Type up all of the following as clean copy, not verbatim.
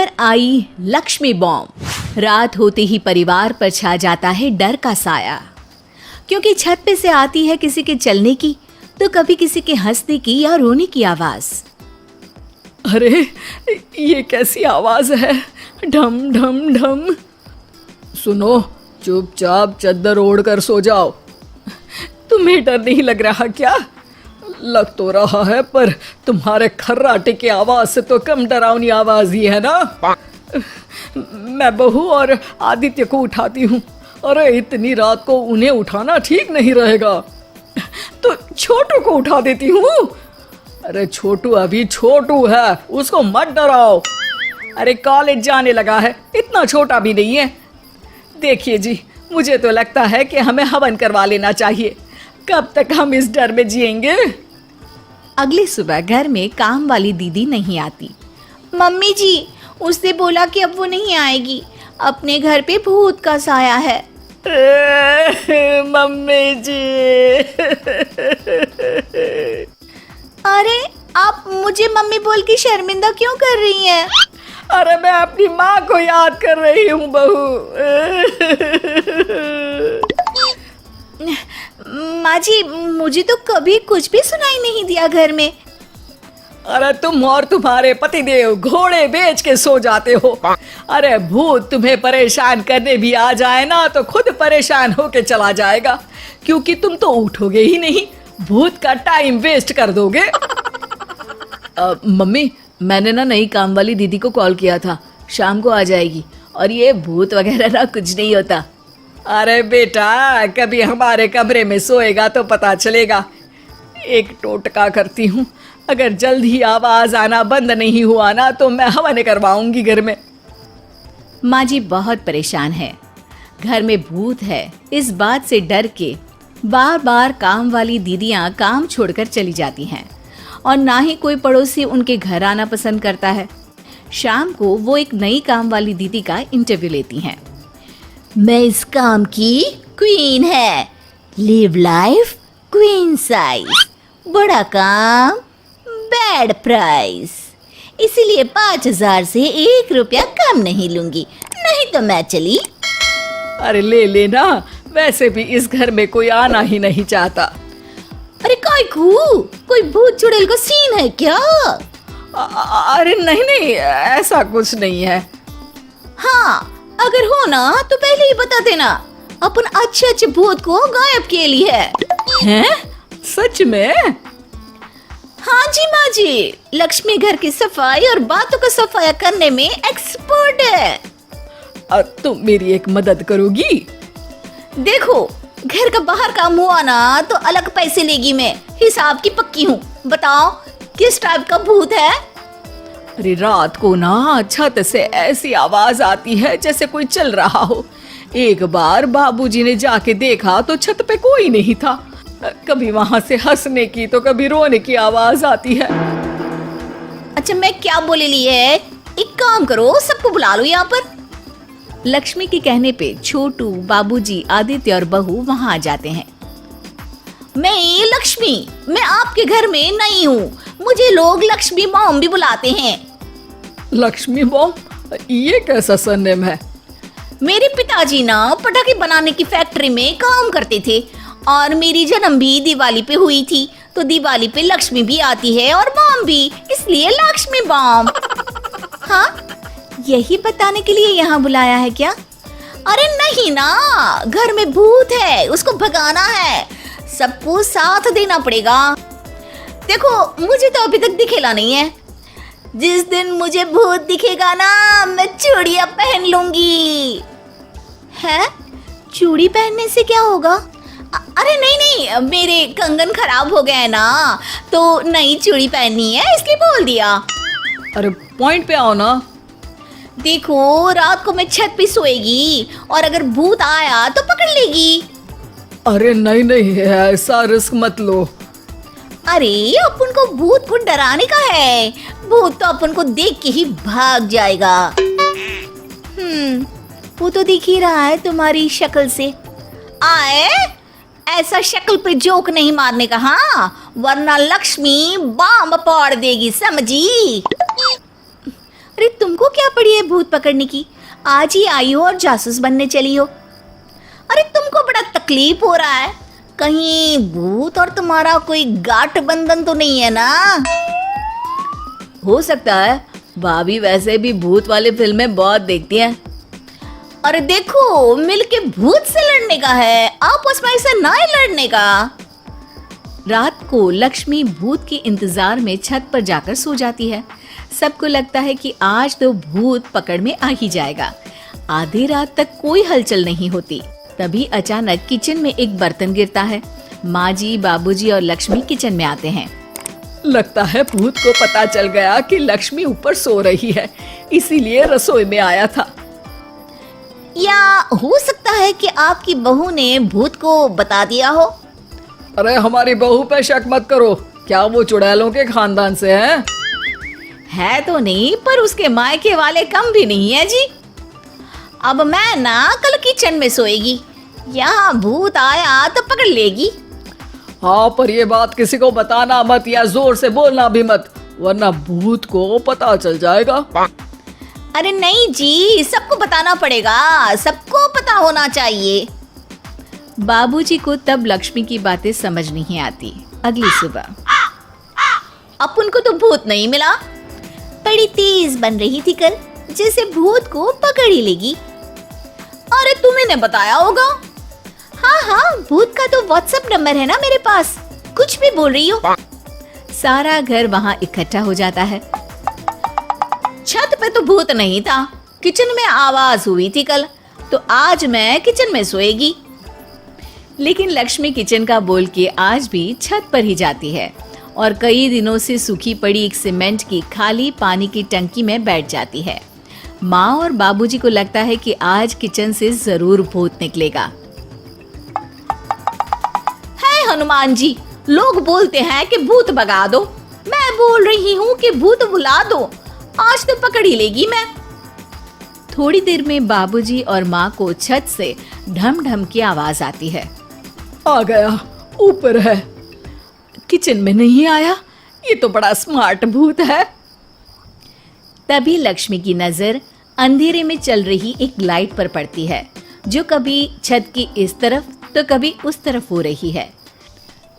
घर आई लक्ष्मी बॉम्ब। रात होते ही परिवार पर छा जाता है डर का साया, क्योंकि छत पे से आती है किसी के चलने की तो कभी किसी के हंसने की या रोने की आवाज। अरे ये कैसी आवाज है, ढम ढम ढम। सुनो, चुपचाप चद्दर ओढ़ कर सो जाओ। तुम्हें डर नहीं लग रहा क्या? लग तो रहा है, पर तुम्हारे खर्राटे की आवाज से तो कम डरावनी आवाज ही है ना। मैं बहू और आदित्य को उठाती हूँ। अरे इतनी रात को उन्हें उठाना ठीक नहीं रहेगा, तो छोटू को उठा देती हूँ। अरे छोटू अभी छोटू है, उसको मत डराओ। अरे कॉलेज जाने लगा है, इतना छोटा भी नहीं है। देखिए जी, मुझे तो लगता है कि हमें हवन करवा लेना चाहिए। कब तक हम इस डर में जिएंगे? अगली सुबह घर में काम वाली दीदी नहीं आती। मम्मी जी, उसने बोला कि अब वो नहीं आएगी, अपने घर पे भूत का साया है। मम्मी जी। अरे आप मुझे मम्मी बोल के शर्मिंदा क्यों कर रही हैं? अरे मैं अपनी माँ को याद कर रही हूँ बहू। माँ जी, मुझे तो कभी कुछ भी सुनाई नहीं दिया घर में। अरे तुम और तुम्हारे पतिदेव घोड़े बेच के सो जाते हो। अरे भूत तुम्हें परेशान करने भी आ जाए ना तो खुद परेशान होके चला जाएगा, क्योंकि तुम तो उठोगे ही नहीं, भूत का टाइम वेस्ट कर दोगे। मम्मी, मैंने ना नई काम वाली दीदी को कॉल किया था, शाम को आ जाएगी, और ये भूत वगैरह ना कुछ नहीं होता। अरे बेटा, कभी हमारे कमरे में सोएगा तो पता चलेगा। एक टोटका करती हूँ, अगर जल्द ही आवाज आना बंद नहीं हुआ ना तो मैं हवन करवाऊंगी घर में। माँ जी बहुत परेशान है, घर में भूत है इस बात से डर के बार बार काम वाली दीदियाँ काम छोड़कर चली जाती हैं, और ना ही कोई पड़ोसी उनके घर आना पसंद करता है। शाम को वो एक नई काम वाली दीदी का इंटरव्यू लेती हैं। मैं इस काम की क्वीन है, लिव लाइफ क्वीन साइज, बड़ा काम बैड प्राइस, इसीलिए 5,000 से 1 रुपया कम नहीं लूंगी, नहीं तो मैं चली। अरे ले लेना, वैसे भी इस घर में कोई आना ही नहीं चाहता। अरे कोई भूत चुड़ैल का सीन है क्या? अरे नहीं, ऐसा कुछ नहीं है। हाँ, अगर हो ना तो पहले ही बता देना, अपन अच्छे भूत को गायब किए लिए है। हैं? सच में? हाँ जी माँ जी, लक्ष्मी घर की सफाई और बातों का सफाया करने में एक्सपर्ट है। तुम मेरी एक मदद करोगी? देखो, घर का बाहर काम हुआ ना तो अलग पैसे लेगी, मैं हिसाब की पक्की हूँ। बताओ किस टाइप का भूत है? अरे रात को ना छत से ऐसी आवाज आती है जैसे कोई चल रहा हो। एक बार बाबूजी ने जाके देखा तो छत पे कोई नहीं था। कभी वहां से हंसने की तो कभी रोने की आवाज आती है। अच्छा, मैं क्या बोले ली है, एक काम करो, सबको बुला लो यहाँ पर। लक्ष्मी के कहने पे छोटू, बाबूजी, आदित्य और बहू वहां आ जाते हैं। मैं लक्ष्मी, मैं आपके घर में नई हूँ, मुझे लोग लक्ष्मी मॉम भी बुलाते हैं। लक्ष्मी मॉम? ये कैसा सरनेम है? मेरे पिताजी ना पटाखे बनाने की फैक्ट्री में काम करते थे, और मेरी जन्म भी दिवाली पे हुई थी, तो दिवाली पे लक्ष्मी भी आती है और बॉम्ब भी, इसलिए लक्ष्मी बॉम्ब। हाँ, यही बताने के लिए यहाँ बुलाया है क्या? अरे नहीं ना, घर में भूत है, उसको भगाना है, सबको साथ देना पड़ेगा। देखो, मुझे तो अभी तक दिखेला नहीं है, जिस दिन मुझे भूत दिखेगा ना मैं चूड़ियां पहन लूंगी। है? चूड़ी पहनने से क्या होगा? अरे नहीं, मेरे कंगन खराब हो गए ना, तो नई चूड़ी पहननी है इसलिए बोल दिया। अरे पॉइंट पे आओ ना। देखो, रात को मैं छत पे सोएगी और अगर भूत आया तो पकड़ लेगी। अरे नहीं, ऐसा रिस्क मत लो। अरे अपन को भूत को डराने का है, भूत तो अपन को देख के ही भाग जाएगा। वो तो दिख ही रहा है तुम्हारी शक्ल से। आए, ऐसा शक्ल पे जोक नहीं मारने का, हाँ, वरना लक्ष्मी बॉम्ब फोड़ देगी, समझी? अरे तुमको क्या पड़ी है भूत पकड़ने की? आज ही आई हो और जासूस बनने चली हो। अरे तुमको बड़ा तकलीफ हो रहा है, कहीं भूत और तुम्हारा कोई गांठ बंधन तो नहीं है ना? हो सकता है, भाभी वैसे भी भूत वाली फिल्में बहुत देखती हैं। अरे देखो, मिलके भूत से लड़ने का है, आपस में ऐसा ना ही लड़ने का। रात को लक्ष्मी भूत के इंतजार में छत पर जाकर सो जाती है। सबको लगता है कि आज तो भूत पकड़ में आ ही जाएगा। आधी रात तक कोई हलचल नहीं होती। तभी अचानक किचन में एक बर्तन गिरता है। माँ जी, बाबूजी और लक्ष्मी किचन में आते हैं। लगता है भूत को पता चल गया कि लक्ष्मी ऊपर सो रही है, इसीलिए रसोई में आया था। या हो सकता है कि आपकी बहू ने भूत को बता दिया हो। अरे हमारी बहू पे शक मत करो, क्या वो चुड़ैलों के खानदान से है तो नहीं, पर उसके मायके वाले कम भी नहीं है जी। अब मैं ना कल किचन में सोएगी, यहाँ भूत आया तो पकड़ लेगी। हाँ, पर ये बात किसी को बताना मत या जोर से बोलना भी मत, वरना भूत को पता चल जाएगा। अरे नहीं जी, सबको बताना पड़ेगा, सबको पता होना चाहिए। बाबूजी को तब लक्ष्मी की बातें समझ नहीं आती। अगली सुबह अपन को तो भूत नहीं मिला, बड़ी तेज बन रही थी कल, जैसे भूत को पकड़ ही लेगी। अरे तुम्हें बताया होगा। हाँ हाँ, भूत का तो व्हाट्सएप नंबर है ना मेरे पास, कुछ भी बोल रही हो। सारा घर वहाँ इकट्ठा हो जाता है। छत पे तो भूत नहीं था, किचन में आवाज हुई थी कल, तो आज मैं किचन में सोएगी। लेकिन लक्ष्मी किचन का बोल के आज भी छत पर ही जाती है और कई दिनों से सूखी पड़ी एक सीमेंट की खाली पानी की टंकी में बैठ जाती है। माँ और बाबूजी को लगता है कि आज किचन से जरूर भूत निकलेगा। है हनुमान जी, लोग बोलते हैं कि भूत भगा दो, मैं बोल रही हूँ कि भूत बुला दो, आज तो पकड़ ही लेगी मैं। थोड़ी देर में बाबूजी और माँ को छत से ढम ढम की आवाज आती है। आ गया, ऊपर है, किचन में नहीं आया, ये तो बड़ा स्मार्ट भूत है। तभी लक्ष्मी की नजर अंधेरे में चल रही एक लाइट पर पड़ती है, जो कभी छत की इस तरफ तो कभी उस तरफ हो रही है।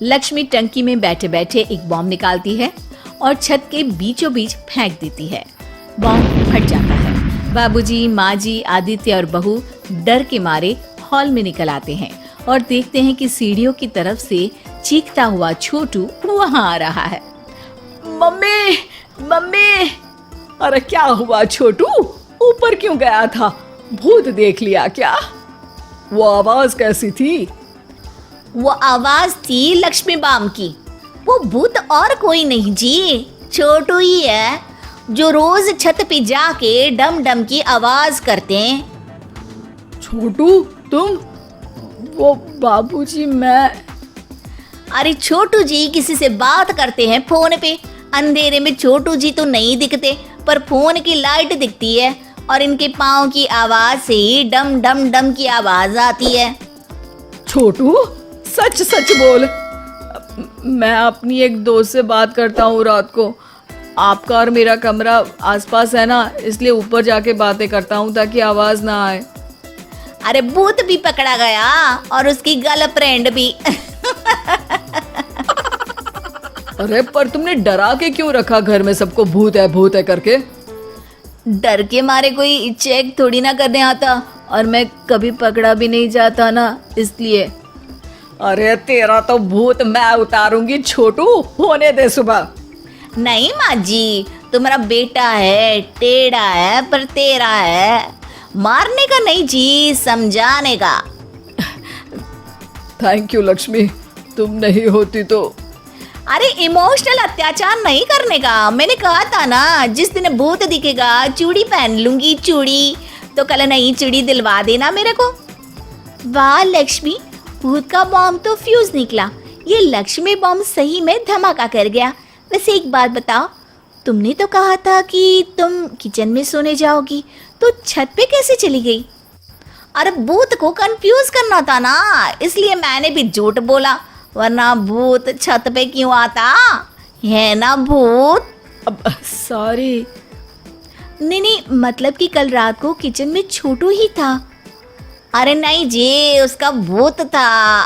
लक्ष्मी टंकी में बैठे बैठे एक बॉम्ब निकालती है और छत के बीचों बीच फेंक देती है। बॉम्ब फट जाता है। बाबूजी, माँ जी, आदित्य और बहू डर के मारे हॉल में निकल आते हैं और देखते हैं कि सीढ़ियों की तरफ से चीखता हुआ छोटू वहाँ आ रहा है। Mummy, mummy! अरे क्या हुआ छोटू, ऊपर क्यों गया था? भूत देख लिया क्या? वो आवाज कैसी थी? वो आवाज थी लक्ष्मी बाम की। वो भूत और कोई नहीं जी, छोटू ही है, जो रोज छत पे जाके डम डम की आवाज करते हैं। छोटू तुम? वो बाबूजी मैं। अरे छोटू जी किसी से बात करते हैं फोन पे, अंधेरे में छोटू जी तो नहीं दिखते, पर फोन की लाइट दिखती है और इनके पाँव की आवाज से ही डम डम डम की आवाज आती है। छोटू सच सच बोल। मैं अपनी एक दोस्त से बात करता हूँ रात को, आपका और मेरा कमरा आसपास है ना, इसलिए ऊपर जाके बातें करता हूँ ताकि आवाज ना आए। अरे भूत भी पकड़ा गया और उसकी गर्लफ्रेंड भी। अरे पर तुमने डरा के क्यों रखा घर में सबको भूत है करके? डर के मारे कोई चेक थोड़ी ना करने आता, और मैं कभी पकड़ा भी नहीं जाता ना, इसलिए। अरे तेरा तो भूत मैं उतारूंगी छोटू, होने दे सुबह। नहीं माँ जी, तुम्हारा बेटा है, टेढ़ा है पर तेरा है, मारने का नहीं जी, समझाने का। थैंक यू लक्ष्मी, तुम नहीं होती तो। अरे इमोशनल अत्याचार नहीं करने का, मैंने कहा था ना, जिस दिन भूत दिखेगा चूड़ी पहन लूंगी, चूड़ी तो कल नई चूड़ी दिलवा देना मेरे को। वाह लक्ष्मी, भूत का बॉम्ब तो फ्यूज निकला, ये लक्ष्मी बॉम्ब सही में धमाका कर गया। वैसे एक बात बताओ, तुमने तो कहा था कि तुम किचन में सोने जाओगी, तो छत पे कैसे चली गई? अरे भूत को कंफ्यूज करना था ना, इसलिए मैंने भी झूठ बोला, वरना भूत छत पे क्यों आता है ना भूत। अब सॉरी। नहीं नहीं, मतलब कि कल रात को किचन में छोटू ही था। अरे नहीं जी, उसका भूत था।